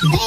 कंजहित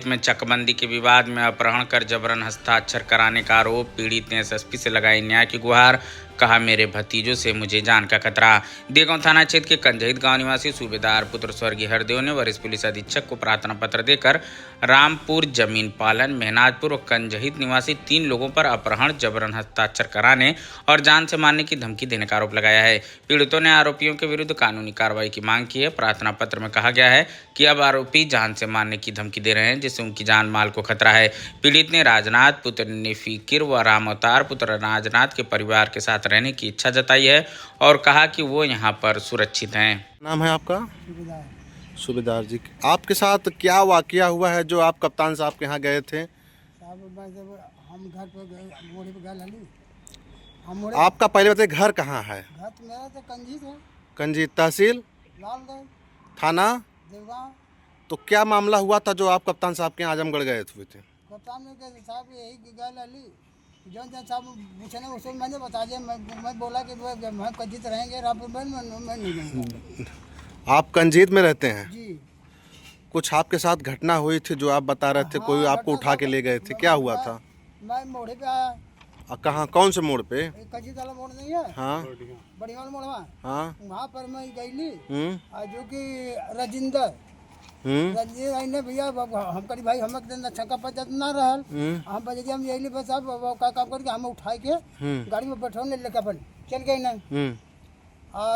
में चकबंदी के विवाद में अपहरण कर जबरन हस्ताक्षर कराने का आरोप। पीड़ित ने एसएसपी से लगाई न्याय की गुहार। कहा, मेरे भतीजों से मुझे जान का खतरा। देगांव थाना क्षेत्र के कंजहित गांव निवासी सूबेदार पुत्र स्वर्गीय हरदेव ने वरिष्ठ पुलिस अधीक्षक को प्रार्थना पत्र देकर रामपुर जमीन पालन, मेहनाजपुर और कंजहित निवासी 3 लोगों पर अपहरण, जबरन हस्ताक्षर कराने और जान से मारने की धमकी देने का आरोप लगाया है। पीड़ितों ने आरोपियों के विरुद्ध कानूनी कार्रवाई की मांग की है। प्रार्थना पत्र में कहा गया है कि अब आरोपी जान से मारने की धमकी दे रहे हैं, जिससे उनकी जान माल को खतरा है। पीड़ित ने राजनाथ पुत्र निफिकिर व राम अवतार पुत्र राजनाथ के परिवार के साथ रहने की इच्छा जताई है और कहा कि वो यहाँ पर सुरक्षित हैं। नाम है आपका? सूबेदार जी, आपके साथ क्या वाकया हुआ है जो आप कप्तान साहब के यहाँ गए थे? हम घर पे गए, मोड़ी पे गए। आपका पहले बताइए, घर कहाँ है? घर तो मेरा तो कंजीत है। कंजीत तहसील, लालगंज, थाना देवगांव। तो क्या मामला हुआ था जो आप कप्तान साहब के यहाँ आजमगढ़ गए हुए थे? कप्तान ने कहा साहब यही गए लाली जौन साहब पूछे ना, उसको मैंने बता दिया। मैं बोला कि मैं कंजीत रहेंगे, रामपुर में मैं नहीं जाऊँगा। आप कंजीत में रहते हैं? जी। कुछ आपके साथ घटना हुई थी जो आप बता रहे थे? कोई आपको उठा के ले गए थे, क्या हुआ था? मैं मोड़े पे आया। कहाँ, कौन से मोड़ पे? कंजीत वाला मोड़ नहीं है? हाँ, बढ़िया वाला मोड़ वहाँ। हाँ, वहाँ पर मैं गई जो कि राजिंदर ने भैया हम करी भाई हम छक्का पंचायत ना रहल। हम बजे हम यही बस अब का काम करके हम उठाए के गाड़ी में बैठौने लेके अपन चल गए ना।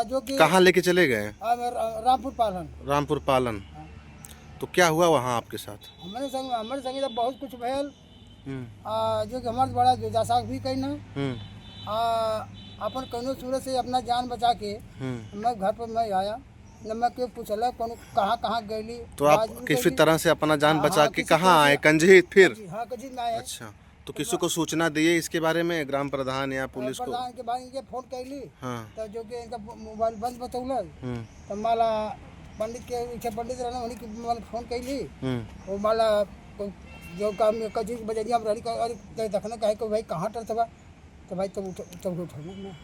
जो कि कहाँ लेके चले गए? रामपुर पालन। रामपुर पालन। तो क्या हुआ वहाँ आपके साथ? हमारे संग तो बहुत कुछ भयल। जो कि हमारे बड़ा दुर्दशा भी कही ना। अपन कौनो सूरत से अपना जान बचा के मैं घर पर मैं आया न। मैं क्यों पूछला कहाँ गईली। तो आप किसी तरह से अपना जान बचा के कहाँ आए? कंजहित फिर? हाँ, कंजहित में आए। अच्छा, तो किसी को सूचना दिए इसके बारे में, ग्राम प्रधान या पुलिस को? प्रधान के बारे में फोन कैली। हाँ। तो जो कि इनका मोबाइल बंद बतौल। तो माला पंडित के पंडित रहना उन्हीं के माला फोन कैली। वो माला जो काम कजी बजरिया में रही देखना कहे कि भाई कहाँ टरतबा। तो भाई तब उठाना ना।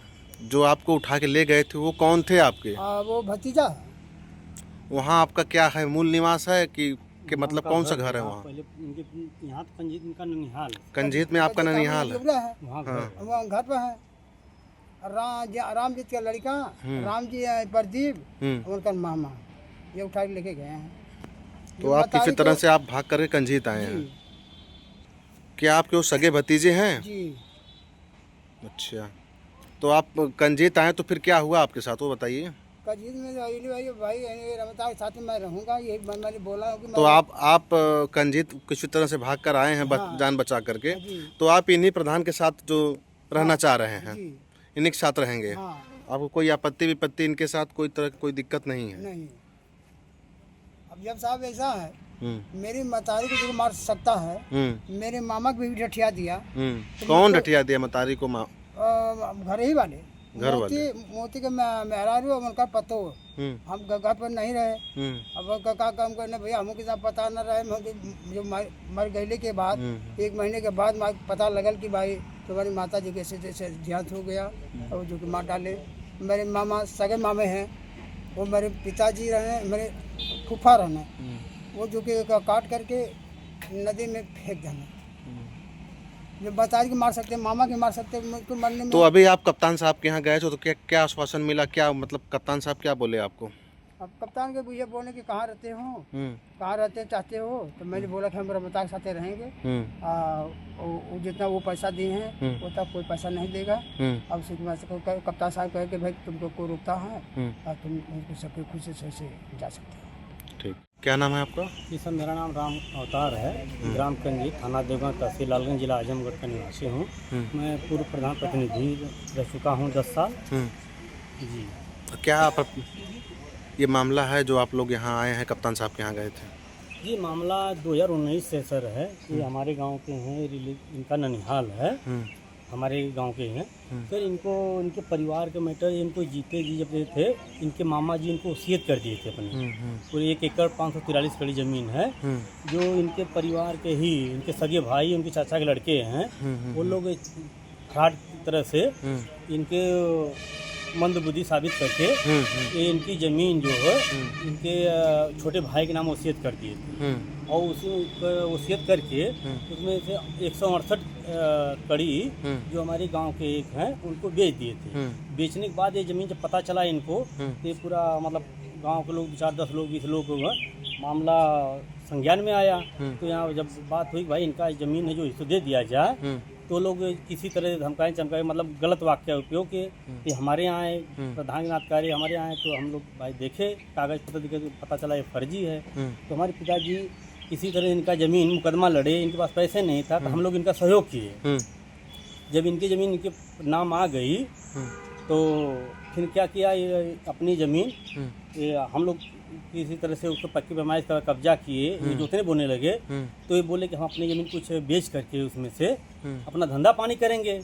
जो आपको उठा के ले गए थे वो कौन थे आपके? वो भतीजा। वहाँ आपका क्या है, मूल निवास है कि मतलब कौन सा घर है वहाँ? पहले इनके यहाँ कंजीत इनका ननिहाल। कंजीत में आपका ननिहाल है? वहाँ घर पे है। राम जी का लड़का राम जी प्रदीप, उनका मामा ये उठा के लेके गए हैं। तो आप किसी तरह से आप भाग कर कंजीत आए हैं? क्या आपके वो सगे भतीजे हैं? जी। अच्छा, तो आप कंजीत आए तो फिर क्या हुआ आपके साथ वो बताइए। कंजीत में भाई रमता के साथ मैं रहूँगा, यही मैंने बोला कि तो आप कंजीत किसी तरह से भाग कर आए हैं जान बचा करके। तो आप इन्हीं प्रधान के साथ जो रहना चाह रहे हैं, इन्हीं के साथ रहेंगे? आपको कोई आपत्ति विपत्ति इनके साथ कोई तरह कोई दिक्कत नहीं है? नहीं। अब जब साहब ऐसा है, मेरी मतारी को जो मार सकता है, मेरे मामा को भी डठिया दिया। कौन डठिया दिया मतारी को? घर ही वाले, घर वाले मोती के मेहरारू उनका पतो। हम घर पर नहीं रहे। अब का काम करने भैया हमको कितना पता न रहे। जो मर गईले के बाद 1 महीने के बाद पता लगल कि भाई तुम्हारी माता जी कैसे जैसे देहांत हो गया और जो कि मार डाले। मेरे मामा सगे मामे हैं, वो मेरे पिताजी रहे, मेरे फूफा रहना, वो जो कि काट करके नदी में फेंक देना। जो बता के मार सकते, मामा के मार सकते मुझको मरने में। तो अभी आप कप्तान साहब के यहाँ गए थे तो क्या आश्वासन मिला? क्या मतलब कप्तान साहब क्या बोले आपको? अब कप्तान के भैया बोले कि कहाँ रहते हो, कहाँ रहते चाहते हो? तो मैंने बोला कि हम रमता के साथ रहेंगे। जितना वो पैसा दिए हैं वो तक कोई पैसा नहीं देगा। अब कप्तान साहब कहे कि भाई तुमको कोई रुकता है और तुम सबके खुशी से जा सकते हो। ठीक, क्या नाम है आपका? जी सर, मेरा नाम राम अवतार है। ग्राम कंजीत, थाना देवगांव, तहसील लालगंज, जिला आजमगढ़ का निवासी हूँ। मैं पूर्व प्रधान प्रतिनिधि रह चुका हूँ 10 साल। जी। क्या आप ये मामला है जो आप लोग यहाँ आए हैं, कप्तान साहब के यहाँ गए थे? जी, मामला 2019 से सर है। ये हमारे गांव के हैं, इनका ननिहाल है। हमारे गांव के हैं। सर इनको इनके परिवार के मैटर, इनको जीते जी जब थे इनके मामा जी इनको वसीयत कर दिए थे अपने। पूरे 1 एकड़ 543 कड़ी ज़मीन है जो इनके परिवार के ही, इनके सगे भाई, उनके चाचा के लड़के हैं। वो लोग फ्रॉड की तरह से इनके मंदबुद्धि साबित करके ये इनकी ज़मीन जो है इनके छोटे भाई के नाम वसीयत कर दिए थे। और उसी वसीयत करके उसमें से 168 कड़ी जो हमारे गांव के एक हैं उनको बेच दिए थे। बेचने के बाद ये ज़मीन जब पता चला इनको, तो ये पूरा मतलब गांव के लोग 4-10 लोग 20 लोग मामला संज्ञान में आया। तो यहाँ जब बात हुई भाई इनका ज़मीन है जो इसको दे दिया जाए, तो लोग किसी तरह धमकाए चमकाए मतलब गलत वाक्य उपयोग किए कि हमारे यहाँ आए प्रधान कार्य हमारे यहाँ आए। तो हम लोग भाई देखे कागज़ पत्र दिखे तो पता चला ये फर्जी है। तो हमारे पिताजी किसी तरह इनका ज़मीन मुकदमा लड़े, इनके पास पैसे नहीं था तो हम लोग इनका सहयोग किए। जब इनकी ज़मीन इनके नाम आ गई तो फिर क्या किया, ये अपनी ज़मीन हम लोग किसी तरह से उसको पक्की पैमाइश का कब्जा किए, ये जोतने बोने लगे। तो ये बोले कि हम अपनी ज़मीन कुछ बेच करके उसमें से अपना धंधा पानी करेंगे।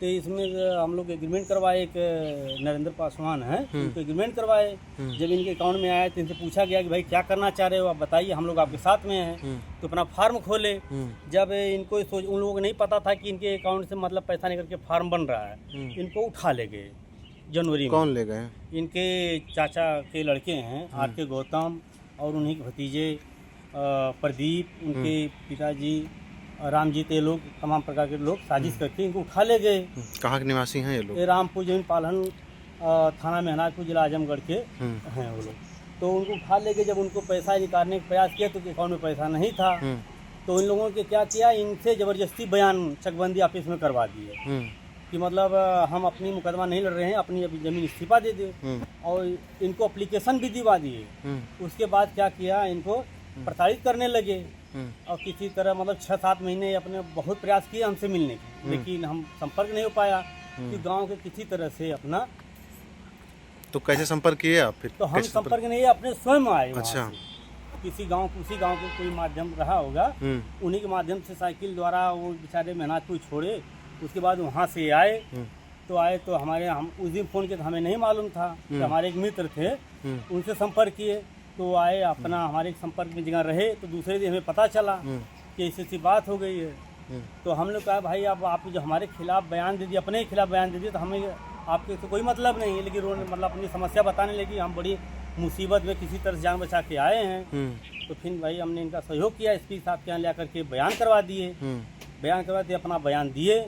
तो इसमें हम लोग एग्रीमेंट करवाए, एक नरेंद्र पासवान है उनको एग्रीमेंट करवाए। जब इनके अकाउंट में आया तो इनसे पूछा गया कि भाई क्या करना चाह रहे हो, आप बताइए, हम लोग आपके साथ में हैं। तो अपना फार्म खोले। जब इनको उन लोगों को नहीं पता था कि इनके अकाउंट से मतलब पैसा निकल के फार्म बन रहा है, इनको उठा ले गए जनवरी में। कौन ले गए? इनके चाचा के लड़के हैं आर.के. गौतम और उन्हीं के भतीजे प्रदीप, उनके पिताजी रामजीत, ये लोग तमाम प्रकार के लोग साजिश करके इनको उठा ले गए। कहाँ के निवासी हैं ये लोग? ये रामपुर जमीन पालन थाना मेहनाजपुर जिला आजमगढ़ के हैं वो लोग। तो उनको उठा ले गए। जब उनको पैसा निकालने का प्रयास किया तो अकाउंट में पैसा नहीं था। तो इन लोगों ने क्या किया, इनसे ज़बरदस्ती बयान चकबंदी ऑफिस में करवा दिए कि मतलब हम अपनी मुकदमा नहीं लड़ रहे हैं, अपनी अभी ज़मीन इस्तीफा दे दे। और इनको एप्लीकेशन भी दिवा दिए। उसके बाद क्या किया, इनको प्रताड़ित करने लगे। और किसी तरह मतलब 6-7 महीने अपने बहुत प्रयास किए हमसे मिलने के, लेकिन हम संपर्क नहीं हो पाया कि गांव के किसी तरह से अपना। तो कैसे संपर्क किए आप फिर? तो हम संपर्क नहीं, अपने स्वयं आए। अच्छा। उसी गांव के कोई माध्यम रहा होगा, उन्हीं के माध्यम से साइकिल द्वारा वो बेचारे मेहनाजपुर छोड़े। उसके बाद वहाँ से आए। तो आए तो हम उस दिन फ़ोन किया तो हमें नहीं मालूम था कि हमारे एक मित्र थे, उनसे संपर्क किए। तो आए अपना हमारे संपर्क में जगह रहे। तो दूसरे दिन हमें पता चला कि ऐसी बात हो गई है। तो हम लोग कहा भाई अब आप जो हमारे खिलाफ बयान दे दिए, अपने खिलाफ बयान दे दिए, तो हमें आपके तो कोई मतलब नहीं है। लेकिन मतलब अपनी समस्या बताने लगी, हम बड़ी मुसीबत में किसी तरह जान बचा के आए हैं। तो फिर भाई हमने इनका सहयोग किया, एसपी साहब के यहाँ ला करके बयान करवा दिए। बयान करवा दिए, अपना बयान दिए।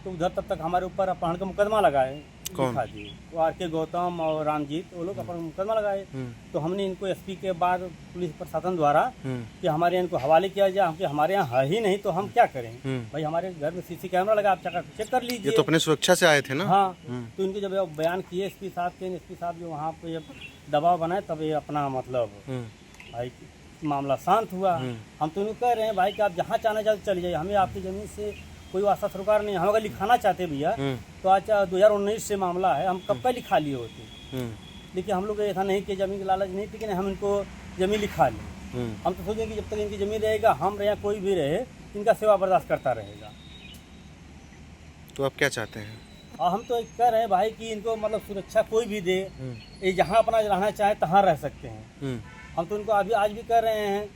तो उधर तब तक हमारे ऊपर अपहरण का मुकदमा लगाए, दिखा दिए। वो आर.के. गौतम और रामजीत, वो लोग अपना मुकदमा लगाए। तो हमने इनको एसपी के बाद पुलिस प्रशासन द्वारा कि हमारे इनको हवाले किया जाए, हमके हमारे यहाँ है ही नहीं तो हम क्या करें। भाई हमारे घर में सीसी कैमरा लगा, आप चेक कर लीजिए। ये तो अपने सुरक्षा से आए थे ना? हाँ। तो इनको जब बयान किए एसपी साहब के, एसपी साहब जो वहाँ पे दबाव बनाए, तब ये अपना मतलब भाई मामला शांत हुआ। हम तो इनको कह रहे हैं भाई कि आप जहाँ चाहना चाहते चले जाइए, हमें आपकी ज़मीन से कोई वास्ता सरोकार नहीं। हम अगर लिखाना चाहते भैया तो आज 2019 से मामला है, हम कब का लिखा लिए होते। लेकिन हम लोग ऐसा नहीं कि ज़मीन की लालच नहीं थी कि हम इनको ज़मीन लिखा लें। हम तो सोचें कि जब तक इनकी ज़मीन रहेगा, हम रहे कोई भी रहे, इनका सेवा बर्दाश्त करता रहेगा। तो आप क्या चाहते हैं? और हम तो कह रहे हैं भाई कि इनको मतलब सुरक्षा कोई भी दे, ये जहाँ अपना रहना चाहे तहाँ रह सकते हैं। हम तो उनको अभी आज भी कर रहे हैं।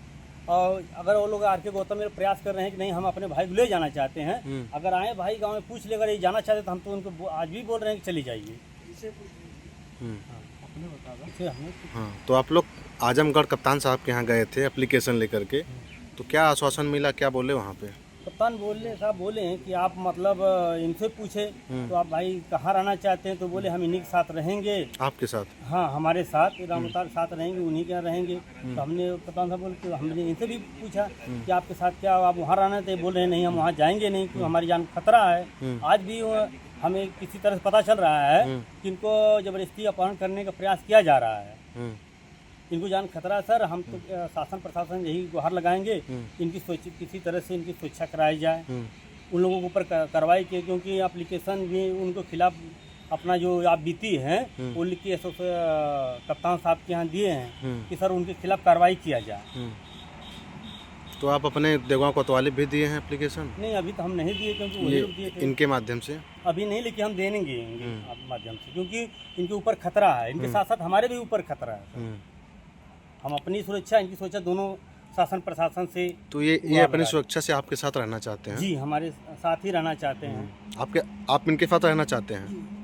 और अगर वो लोग आर.के. गौतम में प्रयास कर रहे हैं कि नहीं हम अपने भाई को ले जाना चाहते हैं, अगर आए भाई गांव में पूछ ले, अगर ये जाना चाहते तो हम तो उनको आज भी बोल रहे हैं कि चली जाइए। हाँ, तो आप लोग आजमगढ़ कप्तान साहब के यहाँ गए थे एप्लीकेशन लेकर के, तो क्या आश्वासन मिला, क्या बोले वहाँ पे? कप्तान साहब बोले हैं कि आप मतलब इनसे पूछे तो आप भाई कहाँ रहना चाहते हैं, तो बोले हम इन्हीं के साथ रहेंगे। आपके साथ? हाँ, हमारे साथ रामतार के साथ रहेंगे, उन्हीं के यहाँ रहेंगे। तो हमने कप्तान साहब बोले कि हमने इनसे भी पूछा कि आपके साथ क्या आप वहाँ रहना थे, बोल रहे हैं नहीं हम वहाँ जाएंगे नहीं क्योंकि हमारी जान खतरा है। आज भी हमें किसी तरह से पता चल रहा है कि इनको जबरदस्ती अपहरण करने का प्रयास किया जा रहा है। इनको जान खतरा है सर। हम तो शासन प्रशासन यही गुहार लगाएंगे इनकी किसी तरह से इनकी सुरक्षा कराई जाए, उन लोगों के ऊपर कार्रवाई की, क्योंकि एप्लीकेशन भी उनको खिलाफ अपना जो आप बीती हैं वो लिख के कप्तान साहब के यहाँ दिए हैं कि सर उनके खिलाफ कार्रवाई किया जाए। तो आप अपने देगांव कोतवाली भी दिए हैं एप्लीकेशन? नहीं, अभी तो हम नहीं दिए क्योंकि वही लोग दिए थे। इनके माध्यम से अभी नहीं, लेकिन हम देंगे इनके माध्यम से, क्योंकि इनके ऊपर खतरा है, इनके साथ साथ हमारे भी ऊपर खतरा है। हम अपनी सुरक्षा, इनकी सुरक्षा दोनों शासन प्रशासन से। तो ये अपनी सुरक्षा से आपके साथ रहना चाहते हैं? जी, हमारे साथ ही रहना चाहते हैं। आप इनके साथ रहना चाहते हैं?